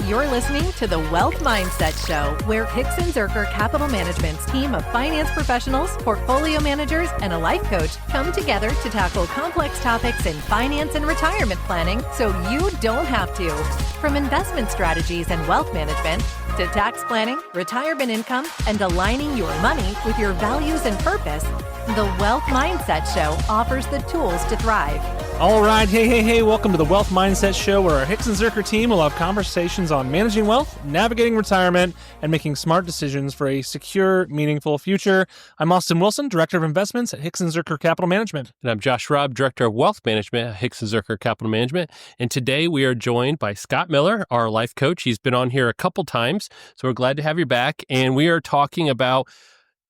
You're listening to the Wealth Mindset Show, where Hixon Zuercher Capital Management's team of finance professionals, portfolio managers, and a life coach come together to tackle complex topics in finance and retirement planning so you don't have to. From investment strategies and wealth management to tax planning, retirement income, and aligning your money with your values and purpose, the Wealth Mindset Show offers the tools to thrive. All right. Hey. Welcome to the Wealth Mindset Show, where our Hixon Zuercher team will have conversations on managing wealth, navigating retirement, and making smart decisions for a secure, meaningful future. I'm Austin Wilson, Director of Investments at Hixon Zuercher Capital Management. And I'm Josh Robb, Director of Wealth Management at Hixon Zuercher Capital Management. And today we are joined by Scott Miller, our life coach. He's been on here a couple times, so we're glad to have you back. And we are talking about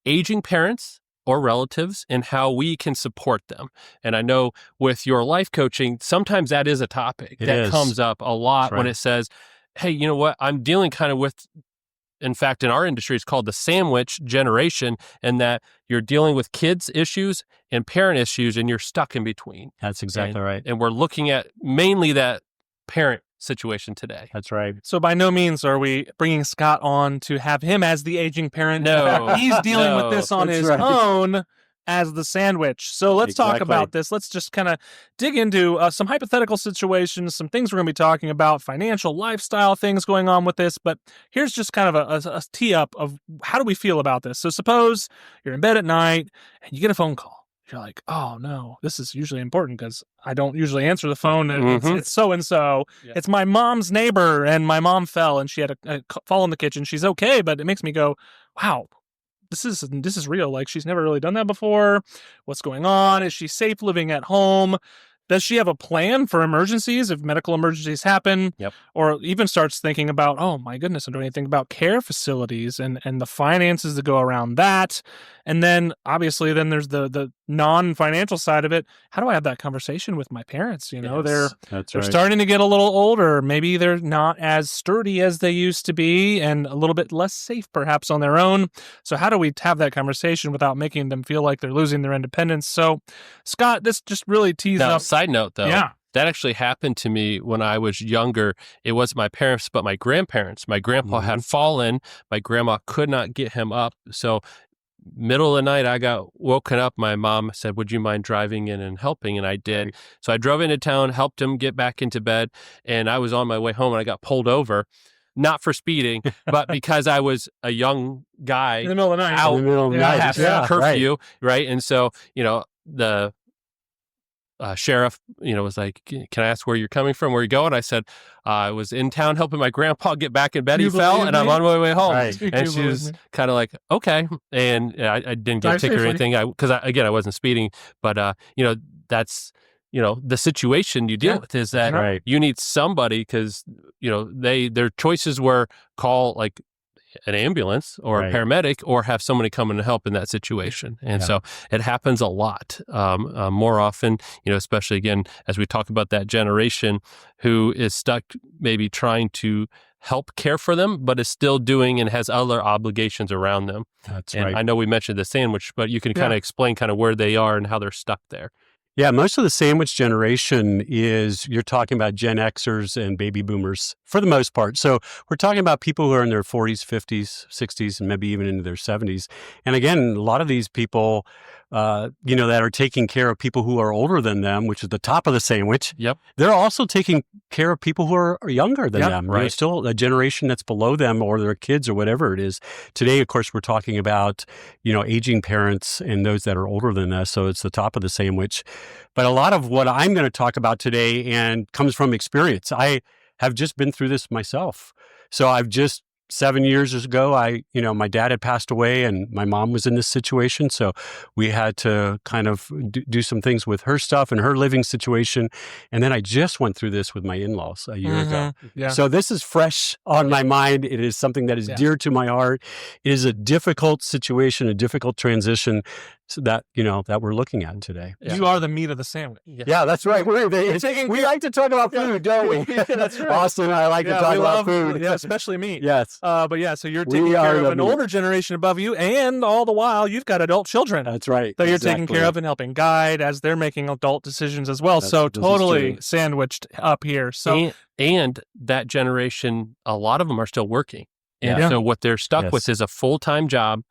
aging parents or relatives and how we can support them. And I know with your life coaching, sometimes that is a topic that comes up a lot when it says, hey, you know what, I'm dealing kind of with, in fact, in our industry, it's called the sandwich generation, and that you're dealing with kids issues and parent issues and you're stuck in between. That's exactly right. And we're looking at mainly that parent situation today. That's right. So by no means are we bringing Scott on to have him as the aging parent. No. He's dealing with this on his own as the sandwich. So let's talk about this. Let's just kind of dig into some hypothetical situations, some things we're going to be talking about, financial, lifestyle things going on with this. But here's just kind of a tee up of how do we feel about this. So suppose you're in bed at night and you get a phone call. You're like, oh no, this is usually important because I don't usually answer the phone. And it's so-and-so. Yeah. It's my mom's neighbor and my mom fell and she had a fall in the kitchen. She's okay, but it makes me go, wow, this is real. Like, she's never really done that before. What's going on? Is she safe living at home? Does she have a plan for emergencies if medical emergencies happen? Yep. Or even starts thinking about, oh my goodness, I'm doing anything about care facilities and the finances that go around that. And then obviously then there's the non-financial side of it. How do I have that conversation with my parents? You know, they're starting to get a little older. Maybe they're not as sturdy as they used to be and a little bit less safe perhaps on their own. So how do we have that conversation without making them feel like they're losing their independence? So Scott, this just really tees up. Side note though, that actually happened to me when I was younger. It wasn't my parents, but my grandparents. My grandpa had fallen. My grandma could not get him up. So middle of the night, I got woken up. My mom said, would you mind driving in and helping? And I did. So I drove into town, helped him get back into bed. And I was on my way home and I got pulled over. Not for speeding, but because I was a young guy in the middle of the night, out in the middle of the night, curfew, right? And so, you know, the sheriff, was like, can I ask where you're coming from? Where you going? I said, I was in town helping my grandpa get back in bed. He fell and I'm on my way home. Right. And she was kind of like, okay. And I didn't get a ticket or anything because I wasn't speeding. But, that's, the situation you deal with is that you need somebody because, their choices were call like an ambulance or a paramedic or have somebody come in and help in that situation. And so it happens a lot more often, especially again, as we talk about that generation who is stuck maybe trying to help care for them, but is still doing and has other obligations around them. That's and right. I know we mentioned the sandwich, but you can kind of explain kind of where they are and how they're stuck there. Yeah, most of the sandwich generation you're talking about Gen Xers and baby boomers for the most part. So we're talking about people who are in their 40s, 50s, 60s, and maybe even into their 70s. And again, a lot of these people, that are taking care of people who are older than them, which is the top of the sandwich. Yep. They're also taking care of people who are younger than them. Right. Still a generation that's below them or their kids or whatever it is. Today, of course, we're talking about, aging parents and those that are older than us. So it's the top of the sandwich. But a lot of what I'm going to talk about today and comes from experience. I have just been through this myself. So I've just 7 years ago, my dad had passed away and my mom was in this situation. So we had to kind of do some things with her stuff and her living situation. And then I just went through this with my in-laws a year ago. Yeah. So this is fresh on my mind. It is something that is dear to my heart. It is a difficult situation, a difficult transition that, that we're looking at today. Yeah. You are the meat of the sandwich. Yeah, that's right. We like to talk about food, don't we? That's right. Austin and I like to talk about food. Yeah, especially meat. Yes. So you're taking care of an older generation above you, and all the while you've got adult children. That's right. That you're taking care of and helping guide as they're making adult decisions as well. So totally sandwiched up here. So and that generation, a lot of them are still working. And so what they're stuck with is a full-time job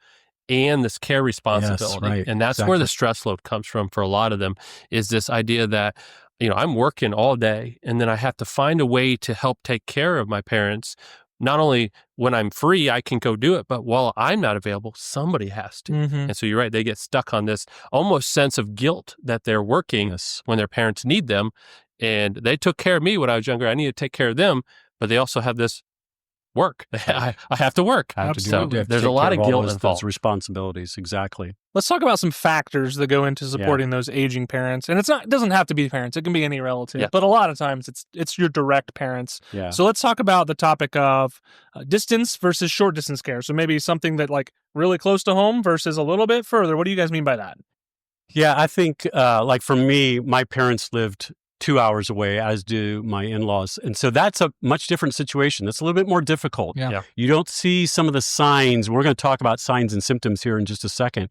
and this care responsibility. Yes, right. And that's where the stress load comes from for a lot of them, is this idea that, I'm working all day and then I have to find a way to help take care of my parents. Not only when I'm free, I can go do it, but while I'm not available, somebody has to. Mm-hmm. And so you're right, they get stuck on this almost sense of guilt that they're working when their parents need them. And they took care of me when I was younger. I need to take care of them, but they also have this work. I have to work. There's a lot of guilt involved. Those responsibilities, exactly. Let's talk about some factors that go into supporting those aging parents. And it doesn't have to be parents. It can be any relative. But a lot of times it's your direct parents. Yeah. So let's talk about the topic of distance versus short distance care. So maybe something that like really close to home versus a little bit further. What do you guys mean by that? Yeah, I think like for me, my parents lived 2 hours away, as do my in-laws. And so that's a much different situation. That's a little bit more difficult. Yeah. You don't see some of the signs. We're going to talk about signs and symptoms here in just a second.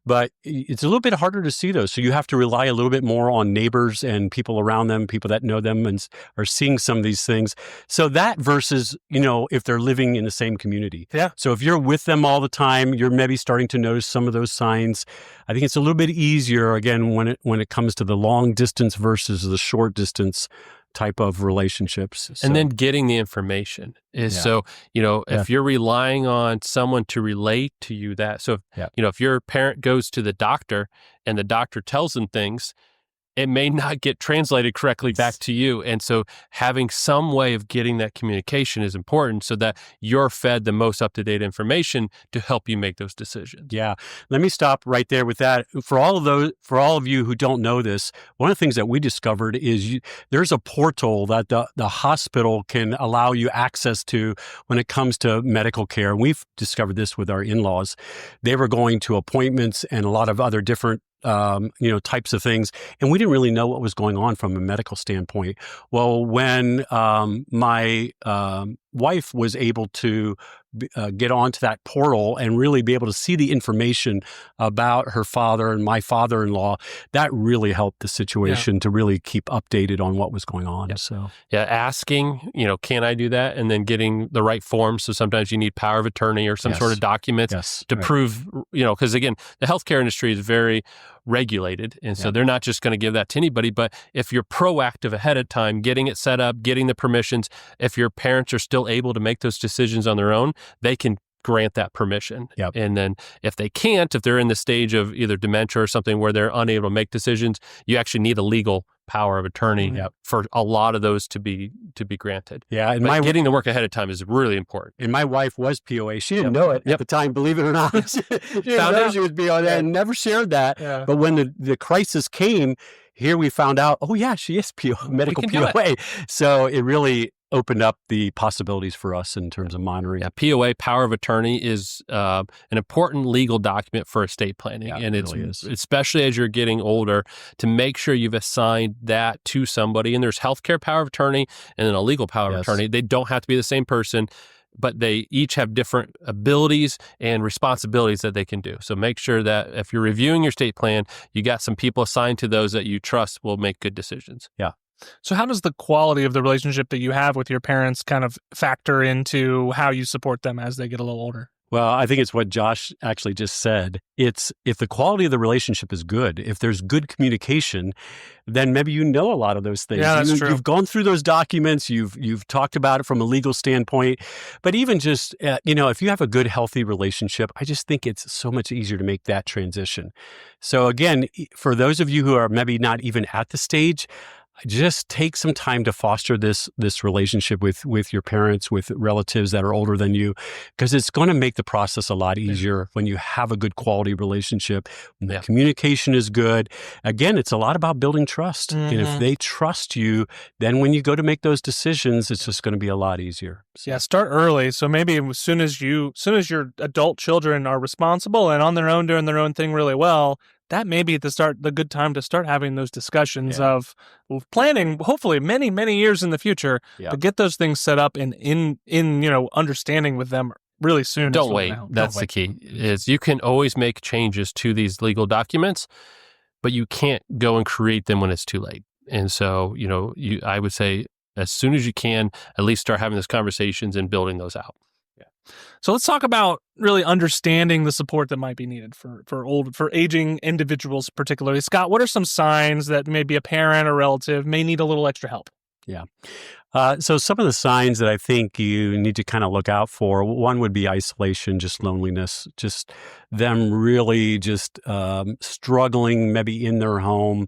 But it's a little bit harder to see those. So you have to rely a little bit more on neighbors and people around them, people that know them and are seeing some of these things. So that versus, if they're living in the same community. Yeah. So if you're with them all the time, you're maybe starting to notice some of those signs. I think it's a little bit easier, again, when it comes to the long distance versus the short distance type of relationships. And then getting the information is if you're relying on someone to relate to you if your parent goes to the doctor and the doctor tells them things, it may not get translated correctly back to you. And so having some way of getting that communication is important so that you're fed the most up-to-date information to help you make those decisions. Yeah. Let me stop right there with that. For all of you who don't know this, one of the things that we discovered is there's a portal that the hospital can allow you access to when it comes to medical care. And we've discovered this with our in-laws. They were going to appointments and a lot of other different types of things. And we didn't really know what was going on from a medical standpoint. Well, when my wife was able to get onto that portal and really be able to see the information about her father and my father-in-law, that really helped the situation to really keep updated on what was going on. So asking, can I do that? And then getting the right forms. So sometimes you need power of attorney or some sort of document to prove, because again, the healthcare industry is very regulated. And so they're not just going to give that to anybody. But if you're proactive ahead of time, getting it set up, getting the permissions, if your parents are still able to make those decisions on their own, they can grant that permission. Yep. And then if they can't, if they're in the stage of either dementia or something where they're unable to make decisions, you actually need a legal power of attorney for a lot of those to be granted. Yeah, and getting the work ahead of time is really important. And my wife was POA. She didn't know it at the time, believe it or not. She didn't know she was POA and never shared that. Yeah. But when the crisis came, here we found out, she is medical POA. So it really opened up the possibilities for us in terms of monitoring. Yeah, POA, power of attorney, is an important legal document for estate planning. Yeah, and it really is. Especially as you're getting older, to make sure you've assigned that to somebody. And there's healthcare power of attorney and then a legal power of attorney. They don't have to be the same person, but they each have different abilities and responsibilities that they can do. So make sure that if you're reviewing your estate plan, you got some people assigned to those that you trust will make good decisions. Yeah. So how does the quality of the relationship that you have with your parents kind of factor into how you support them as they get a little older? Well, I think it's what Josh actually just said. It's if the quality of the relationship is good, if there's good communication, then maybe you know a lot of those things. Yeah, that's true. You've gone through those documents. You've talked about it from a legal standpoint. But even just, if you have a good, healthy relationship, I just think it's so much easier to make that transition. So again, for those of you who are maybe not even at the stage, just take some time to foster this relationship with your parents, with relatives that are older than you, because it's going to make the process a lot easier when you have a good quality relationship. When the communication is good. Again, it's a lot about building trust. And if they trust you, then when you go to make those decisions, it's just going to be a lot easier. So. Yeah, start early. So maybe as soon as your adult children are responsible and on their own doing their own thing really well, that may be the good time to start having those discussions of planning, hopefully many, many years in the future to get those things set up and in understanding with them really soon. Don't wait. That's the key. Is you can always make changes to these legal documents, but you can't go and create them when it's too late. And so, I would say as soon as you can, at least start having those conversations and building those out. So let's talk about really understanding the support that might be needed for aging individuals, particularly. Scott, what are some signs that maybe a parent or relative may need a little extra help? Yeah. So some of the signs that I think you need to kind of look out for, one would be isolation, just loneliness, just them really just struggling maybe in their home.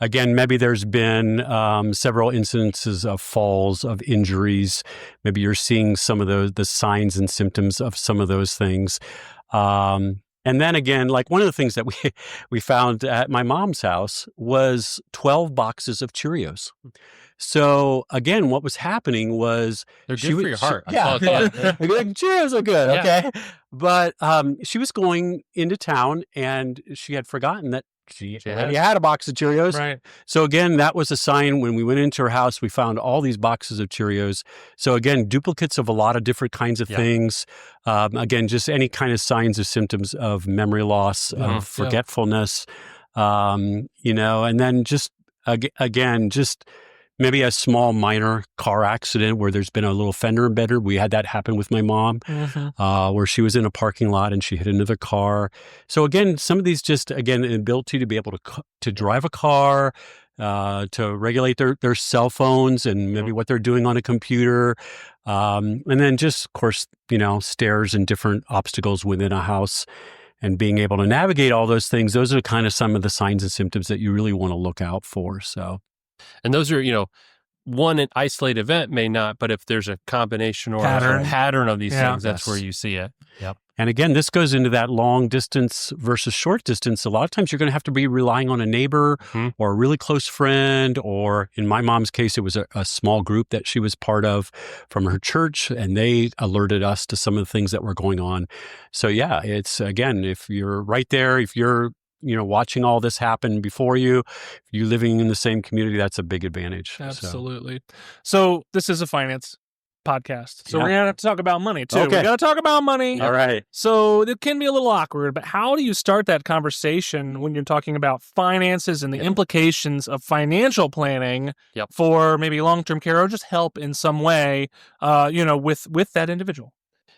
Again, maybe there's been several instances of falls, of injuries. Maybe you're seeing some of the signs and symptoms of some of those things. And then again, like one of the things that we found at my mom's house was 12 boxes of Cheerios. So again, what was happening was they're good for your heart. Cheerios are good, okay. But she was going into town and she had forgotten that she already had a box of Cheerios. Right. So again, that was a sign. When we went into her house, we found all these boxes of Cheerios. So again, duplicates of a lot of different kinds of things. Again, just any kind of signs or symptoms of memory loss, of forgetfulness, and then just again, just maybe a small minor car accident where there's been a little fender bender. We had that happen with my mom, where she was in a parking lot and she hit another car. So again, some of these just, again, an ability to be able to drive a car, to regulate their cell phones and maybe what they're doing on a computer. And then just, of course, stairs and different obstacles within a house. And being able to navigate all those things, those are kind of some of the signs and symptoms that you really want to look out for. So. And those are, one isolated event may not, but if there's a combination or a pattern of these things, that's where you see it. Yep. And again, this goes into that long distance versus short distance. A lot of times you're going to have to be relying on a neighbor or a really close friend, or in my mom's case, it was a small group that she was part of from her church, and they alerted us to some of the things that were going on. So yeah, it's, again, if you're right there, if you're watching all this happen before you, you living in the same community, that's a big advantage. Absolutely. So this is a finance podcast. So we're going to have to talk about money too. Okay. We got to talk about money. All right. So it can be a little awkward, but how do you start that conversation when you're talking about finances and the implications of financial planning for maybe long-term care or just help in some way, with that individual?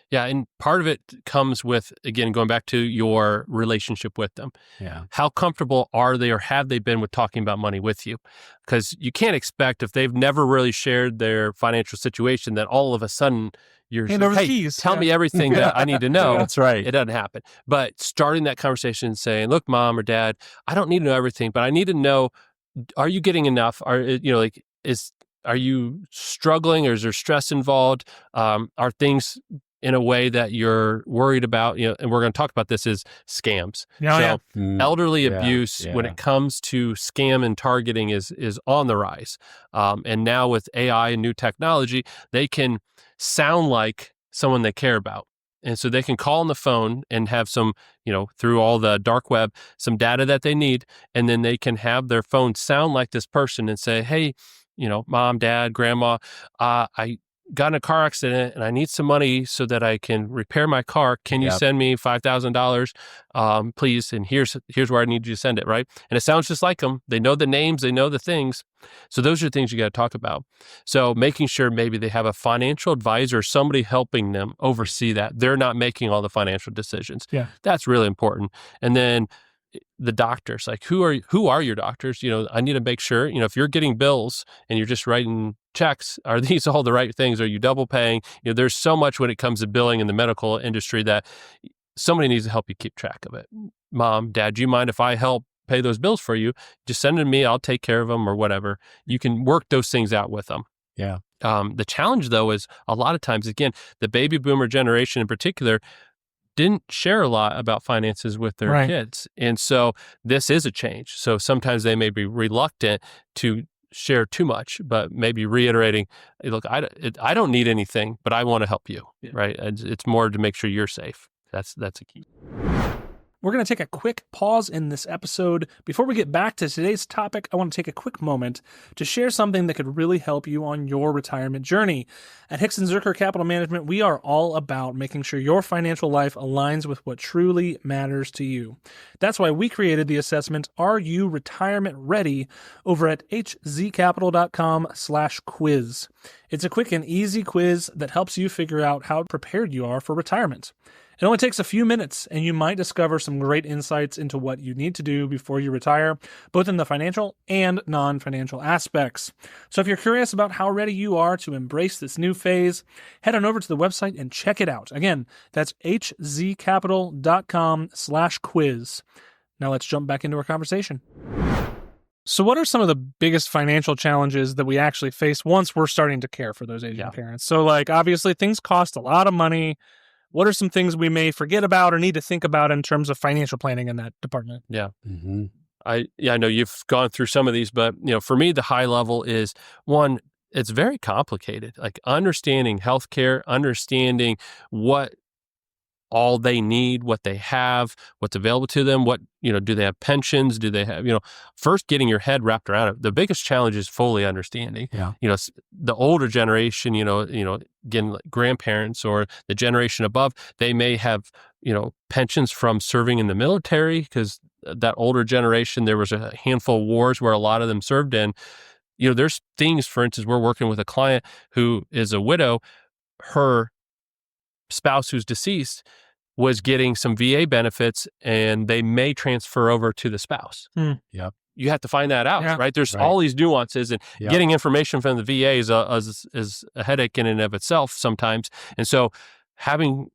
Yeah, and part of it comes with, again, going back to your relationship with them. Yeah. How comfortable are they or have they been with talking about money with you? Because you can't expect, if they've never really shared their financial situation, that all of a sudden you're hand over the keys. Tell me everything that I need to know. That's right. It doesn't happen. But starting that conversation and saying, look, Mom or Dad, I don't need to know everything, but I need to know, are you getting enough? Are you struggling, or is there stress involved? Are things in a way that you're worried about, and we're going to talk about this, is scams. Elderly abuse, when it comes to scam and targeting, is on the rise. And now with AI and new technology, they can sound like someone they care about. And so they can call on the phone and have some, through all the dark web, some data that they need. And then they can have their phone sound like this person and say, hey, Mom, Dad, Grandma, I got in a car accident and I need some money so that I can repair my car. Can you send me $5,000, please? And here's where I need you to send it, right? And it sounds just like them. They know the names, they know the things. So those are things you got to talk about. So making sure maybe they have a financial advisor, somebody helping them oversee that. They're not making all the financial decisions. Yeah. That's really important. And then the doctors, like who are your doctors? I need to make sure, if you're getting bills and you're just writing checks, are these all the right things? Are you double paying? There's so much when it comes to billing in the medical industry that somebody needs to help you keep track of it. Mom, Dad, do you mind if I help pay those bills for you. Just send them to me. I'll take care of them or whatever. You can work those things out with them. Yeah. The challenge, though, is a lot of times, again, the baby boomer generation in particular didn't share a lot about finances with their kids. And so this is a change. So sometimes they may be reluctant to share too much, but maybe reiterating, hey, look, I don't need anything, but I want to help you, right? It's more to make sure you're safe. That's a key. We're going to take a quick pause in this episode. Before we get back to today's topic, I want to take a quick moment to share something that could really help you on your retirement journey. At Hixon Zuercher Capital Management, we are all about making sure your financial life aligns with what truly matters to you. That's why we created the assessment, Are You Retirement Ready? Over at hzcapital.com/quiz. It's a quick and easy quiz that helps you figure out how prepared you are for retirement. It only takes a few minutes, and you might discover some great insights into what you need to do before you retire, both in the financial and non-financial aspects. So if you're curious about how ready you are to embrace this new phase, head on over to the website and check it out. Again, that's hzcapital.com/quiz. Now let's jump back into our conversation. So what are some of the biggest financial challenges that we actually face once we're starting to care for those aging parents? So like, obviously things cost a lot of money. What are some things we may forget about or need to think about in terms of financial planning in that department? Yeah. Mm-hmm. I know you've gone through some of these, but for me, the high level is one, it's very complicated. Like understanding healthcare, understanding what all they need, what they have, what's available to them, what, do they have pensions? Do they have, first getting your head wrapped around it. The biggest challenge is fully understanding. Yeah. The older generation, again, like grandparents or the generation above, they may have, pensions from serving in the military because that older generation, there was a handful of wars where a lot of them served in. There's things, for instance, we're working with a client who is a widow, her spouse who's deceased was getting some VA benefits and they may transfer over to the spouse. Yep. You have to find that out, right? There's all these nuances and getting information from the VA is a headache in and of itself sometimes. And so having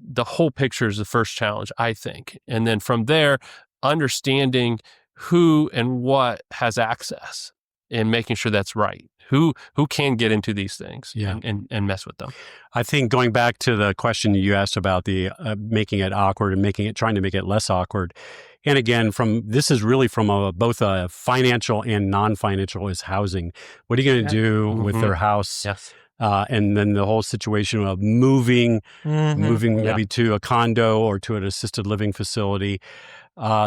the whole picture is the first challenge, I think. And then from there, understanding who and what has access and making sure that's right. Who can get into these things and mess with them? I think going back to the question you asked about the making it awkward and trying to make it less awkward. And again, this is really from both a financial and non-financial is housing. What are you going to do with their house? Yes. And then the whole situation of moving maybe to a condo or to an assisted living facility.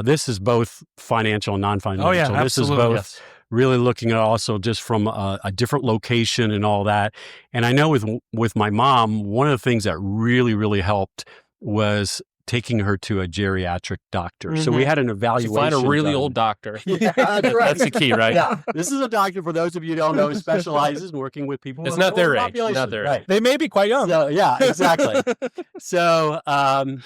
This is both financial and non-financial. Oh, yeah, absolutely. This is both really looking at also just from a different location and all that. And I know with my mom, one of the things that really, really helped was taking her to a geriatric doctor. So we had an evaluation. Find a really old doctor. Yeah, that's right. That's the key, right? Yeah. This is a doctor, for those of you who don't know, who specializes in working with people. It's not their age. Not their age. They may be quite young. So, yeah, exactly. So, and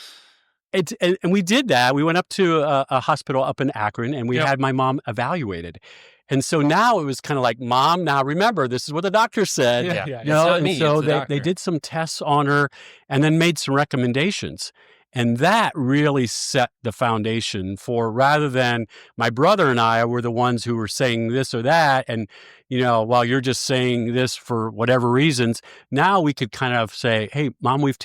we did that. We went up to a hospital up in Akron, and we had my mom evaluated. And so now it was kind of like, Mom, now remember, this is what the doctor said. And so they did some tests on her and then made some recommendations. And that really set the foundation for, rather than my brother and I were the ones who were saying this or that, and, while you're just saying this for whatever reasons, now we could kind of say, hey, Mom, we've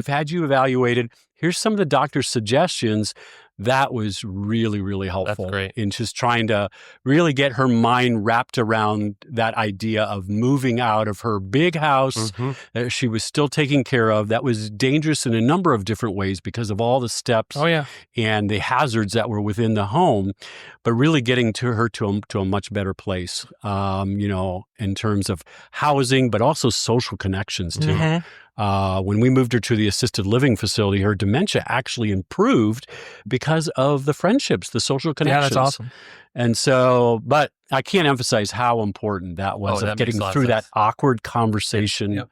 had you evaluated. Here's some of the doctor's suggestions. That was really, really helpful in just trying to really get her mind wrapped around that idea of moving out of her big house that she was still taking care of. That was dangerous in a number of different ways because of all the steps and the hazards that were within the home, but really getting to her to a much better place, in terms of housing, but also social connections too. When we moved her to the assisted living facility, her dementia actually improved because of the friendships, the social connections. Yeah, that's awesome. And so, but I can't emphasize how important that was of getting through that awkward conversation. Yep.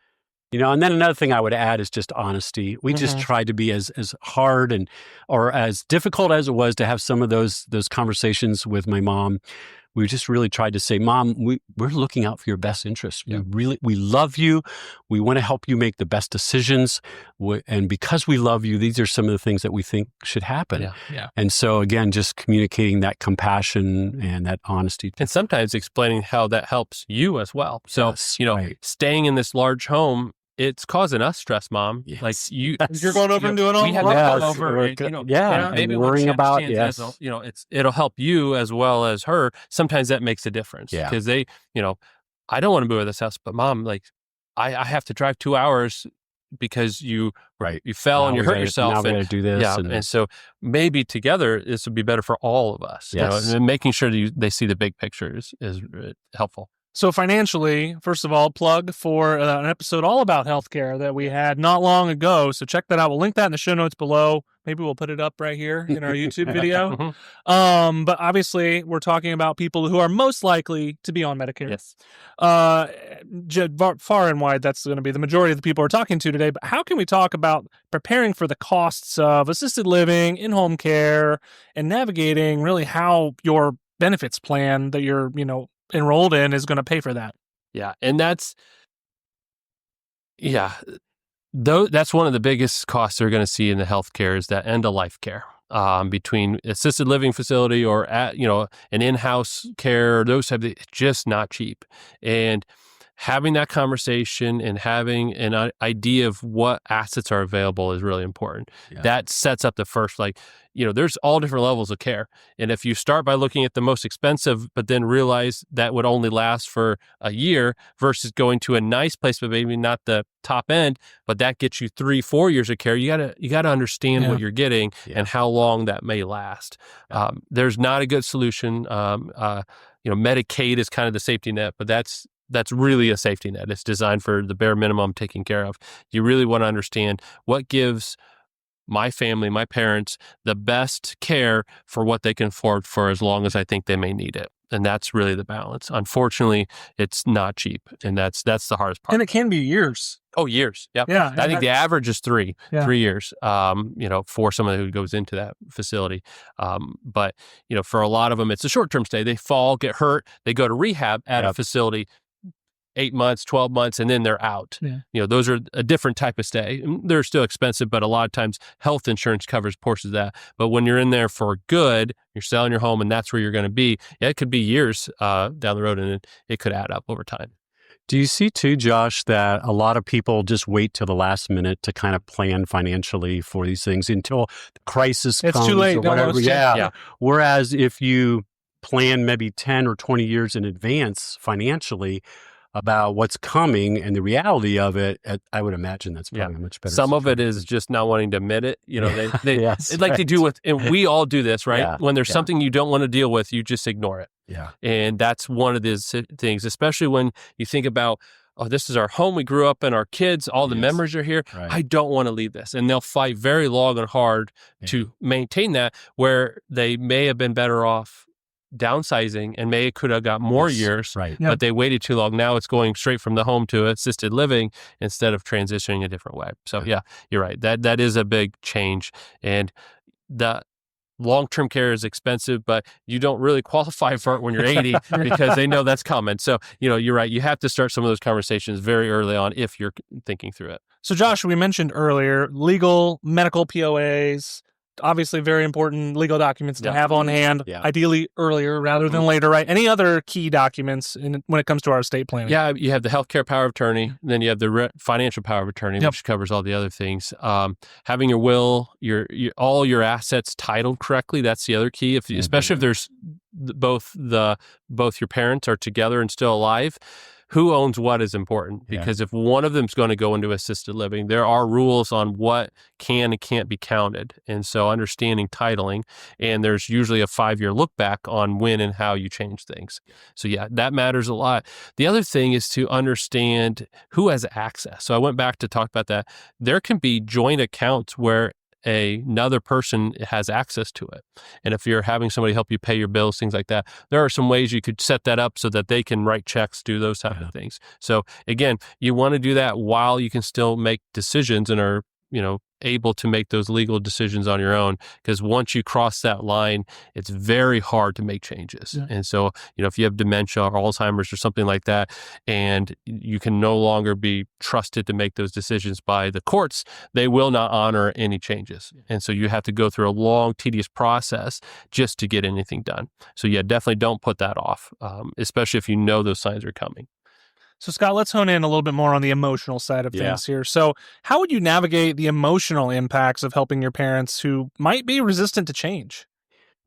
And then another thing I would add is just honesty. We just tried to be as hard or as difficult as it was to have some of those conversations with my mom. we just really tried to say, Mom, we're looking out for your best interests. Yeah. We love you. We want to help you make the best decisions. And because we love you, these are some of the things that we think should happen. Yeah. And so again, just communicating that compassion and that honesty. And sometimes explaining how that helps you as well. So, staying in this large home, it's causing us stress, Mom. Yes. Like You're going over and doing all we have that. to go over. Maybe worrying about it'll help you as well as her. Sometimes that makes a difference because they, I don't want to move out of this house, but Mom, like, I have to drive 2 hours because you fell and you hurt yourself. Now we got to do this. And so maybe together this would be better for all of us. Yes. And making sure that they see the big picture is helpful. So financially, first of all, plug for an episode all about healthcare that we had not long ago. So check that out. We'll link that in the show notes below. Maybe we'll put it up right here in our YouTube video. But obviously, we're talking about people who are most likely to be on Medicare. Yes. Far and wide, that's going to be the majority of the people we're talking to today. But how can we talk about preparing for the costs of assisted living, in-home care, and navigating really how your benefits plan that you're, enrolled in is going to pay for that? Yeah. And that's one of the biggest costs they're going to see in the healthcare is that end of life care. Between assisted living facility or an in-house care, those types of, it's just not cheap. And having that conversation and having an idea of what assets are available is really important. Yeah. That sets up the first, there's all different levels of care. And if you start by looking at the most expensive, but then realize that would only last for a year versus going to a nice place, but maybe not the top end, but that gets you 3-4 years of care, you gotta understand what you're getting and how long that may last. Yeah. There's not a good solution. Medicaid is kind of the safety net, but that's really a safety net. It's designed for the bare minimum taken care of. You really want to understand what gives my family, my parents, the best care for what they can afford for as long as I think they may need it. And that's really the balance. Unfortunately, it's not cheap. And that's the hardest part. And it can be years. Oh, years. Yep. Yeah. I think the average is 3 years, for someone who goes into that facility. But for a lot of them, it's a short-term stay. They fall, get hurt, they go to rehab at a facility, 8 months, 12 months, and then they're out. Yeah. Those are a different type of stay. They're still expensive, but a lot of times health insurance covers portions of that. But when you're in there for good, you're selling your home and that's where you're going to be. Yeah, it could be years down the road and it could add up over time. Do you see too, Josh, that a lot of people just wait till the last minute to kind of plan financially for these things until the crisis comes? It's too late. Or whatever. Yeah. Whereas if you plan maybe 10 or 20 years in advance financially about what's coming and the reality of it, I would imagine that's probably a much better. Some of it is just not wanting to admit it. They do with, and we all do this, right? Yeah. When there's something you don't want to deal with, you just ignore it. Yeah. And that's one of these things, especially when you think about, this is our home. We grew up in, our kids, all the memories are here. Right. I don't want to leave this. And they'll fight very long and hard to maintain that, where they may have been better off downsizing and could have got more years, but they waited too long. Now it's going straight from the home to assisted living instead of transitioning a different way. So you're right. That is a big change. And the long-term care is expensive, but you don't really qualify for it when you're 80 because they know that's coming. So, you're right. You have to start some of those conversations very early on if you're thinking through it. So Josh, we mentioned earlier, legal, medical POAs, obviously very important legal documents to have on hand, ideally earlier rather than later, right? Any other key documents when it comes to our estate planning? Yeah, you have the healthcare power of attorney, then you have the financial power of attorney, which covers all the other things. Having your will, all your assets titled correctly, that's the other key. Especially if there's both your parents are together and still alive. Who owns what is important, because if one of them is going to go into assisted living, there are rules on what can and can't be counted. And so understanding titling, and there's usually a 5-year look back on when and how you change things. So that matters a lot. The other thing is to understand who has access. So I went back to talk about that. There can be joint accounts where another person has access to it. And if you're having somebody help you pay your bills, things like that, there are some ways you could set that up so that they can write checks, do those type of things. So again, you want to do that while you can still make decisions and are, able to make those legal decisions on your own, because once you cross that line, it's very hard to make changes. Yeah. And so, if you have dementia or Alzheimer's or something like that, and you can no longer be trusted to make those decisions by the courts, they will not honor any changes. Yeah. And so you have to go through a long, tedious process just to get anything done. So yeah, definitely don't put that off, especially if you know those signs are coming. So, Scott, let's hone in a little bit more on the emotional side of things here. So, how would you navigate the emotional impacts of helping your parents who might be resistant to change?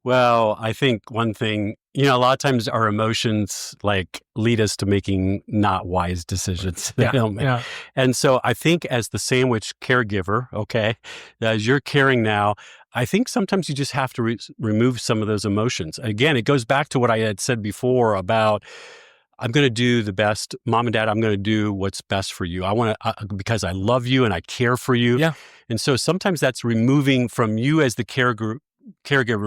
Well, I think one thing, a lot of times our emotions lead us to making not wise decisions. Yeah. And so I think as the sandwich caregiver, as you're caring now, I think sometimes you just have to remove some of those emotions. Again, it goes back to what I had said before about, I'm going to do the best, Mom and Dad, I'm going to do what's best for you. I want to, because I love you and I care for you. Yeah. And so sometimes that's removing from you as the caregiver.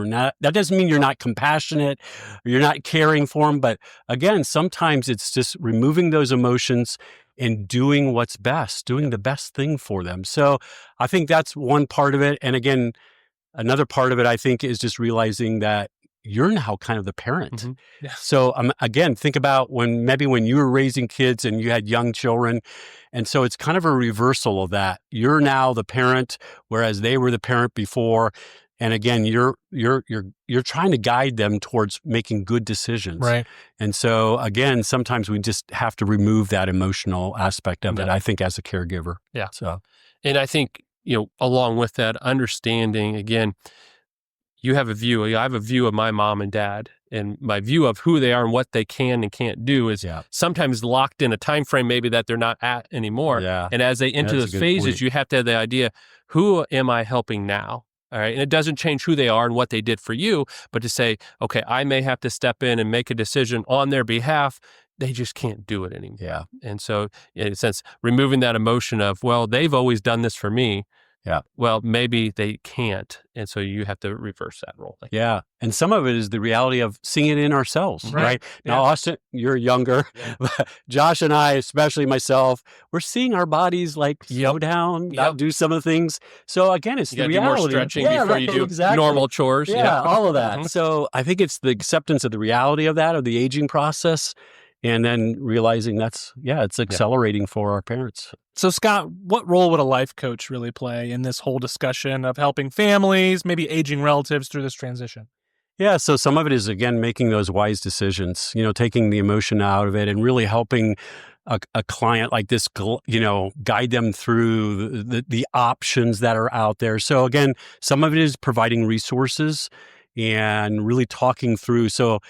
Now, that doesn't mean you're not compassionate or you're not caring for them. But again, sometimes it's just removing those emotions and doing what's best, doing the best thing for them. So I think that's one part of it. And again, another part of it, I think, is just realizing that you're now kind of the parent. Mm-hmm. Yeah. So again, think about when you were raising kids and you had young children. And so it's kind of a reversal of that. You're now the parent, whereas they were the parent before. And again, you're trying to guide them towards making good decisions. Right. And so again, sometimes we just have to remove that emotional aspect of it, I think, as a caregiver. Yeah. So, and I think, along with that, understanding, again, you have a view. I have a view of my mom and dad, and my view of who they are and what they can and can't do is sometimes locked in a time frame maybe that they're not at anymore. Yeah. And as they enter those phases, you have to have the idea, who am I helping now? All right. And it doesn't change who they are and what they did for you, but to say, okay, I may have to step in and make a decision on their behalf. They just can't do it anymore. Yeah. And so in a sense, removing that emotion of, well, they've always done this for me. Yeah. Well, maybe they can't. And so you have to reverse that role. Yeah. And some of it is the reality of seeing it in ourselves, right? Now, Austin, you're younger. Yeah. Josh and I, especially myself, we're seeing our bodies slow down, not do some of the things. So again, it's the reality. Do more stretching before you do normal chores. Yeah, all of that. So I think it's the acceptance of the reality of that, of the aging process. And then realizing it's accelerating for our parents. So, Scott, what role would a life coach really play in this whole discussion of helping families, maybe aging relatives through this transition? Yeah, so some of it is, again, making those wise decisions, taking the emotion out of it and really helping a client like this, guide them through the options that are out there. So, again, some of it is providing resources and really talking through. So,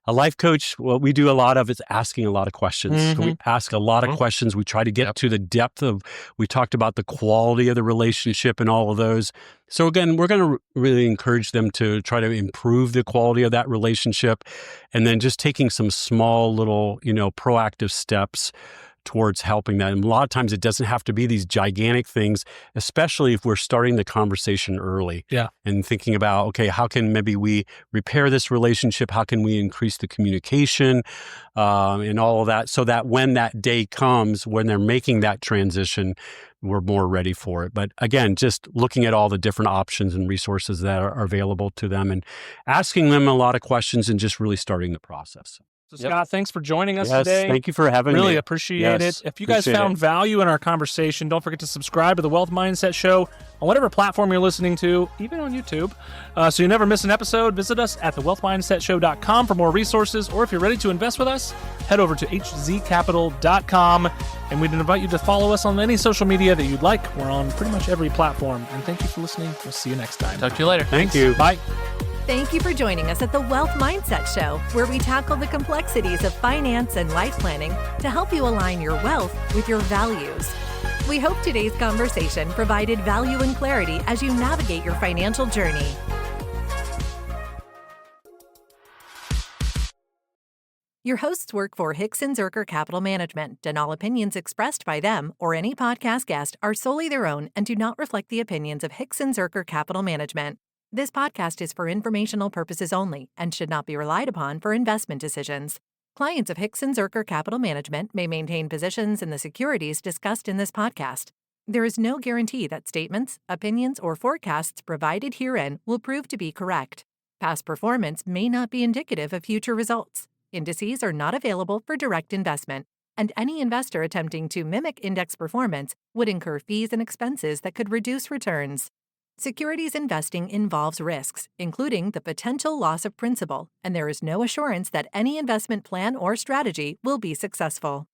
a life coach, what we do a lot of is asking a lot of questions. Mm-hmm. So we ask a lot of questions. We try to get to the depth of, we talked about the quality of the relationship and all of those. So again, we're going to really encourage them to try to improve the quality of that relationship. And then just taking some small little, proactive steps towards helping them. And a lot of times it doesn't have to be these gigantic things, especially if we're starting the conversation early. Yeah. And thinking about, okay, how can maybe we repair this relationship? How can we increase the communication and all of that, so that when that day comes, when they're making that transition, we're more ready for it. But again, just looking at all the different options and resources that are available to them and asking them a lot of questions and just really starting the process. So, Scott, thanks for joining us today. Thank you for having me. Really appreciate it. If you guys found value in our conversation, don't forget to subscribe to the Wealth Mindset Show on whatever platform you're listening to, even on YouTube. So you never miss an episode. Visit us at thewealthmindsetshow.com for more resources, or if you're ready to invest with us, head over to hzcapital.com. And we'd invite you to follow us on any social media that you'd like. We're on pretty much every platform. And thank you for listening. We'll see you next time. Talk to you later. Thank you. Bye. Thank you for joining us at the Wealth Mindset Show, where we tackle the complexities of finance and life planning to help you align your wealth with your values. We hope today's conversation provided value and clarity as you navigate your financial journey. Your hosts work for Hixon Zuercher Capital Management, and all opinions expressed by them or any podcast guest are solely their own and do not reflect the opinions of Hixon Zuercher Capital Management. This podcast is for informational purposes only and should not be relied upon for investment decisions. Clients of Hixon Zuercher Capital Management may maintain positions in the securities discussed in this podcast. There is no guarantee that statements, opinions, or forecasts provided herein will prove to be correct. Past performance may not be indicative of future results. Indices are not available for direct investment, and any investor attempting to mimic index performance would incur fees and expenses that could reduce returns. Securities investing involves risks, including the potential loss of principal, and there is no assurance that any investment plan or strategy will be successful.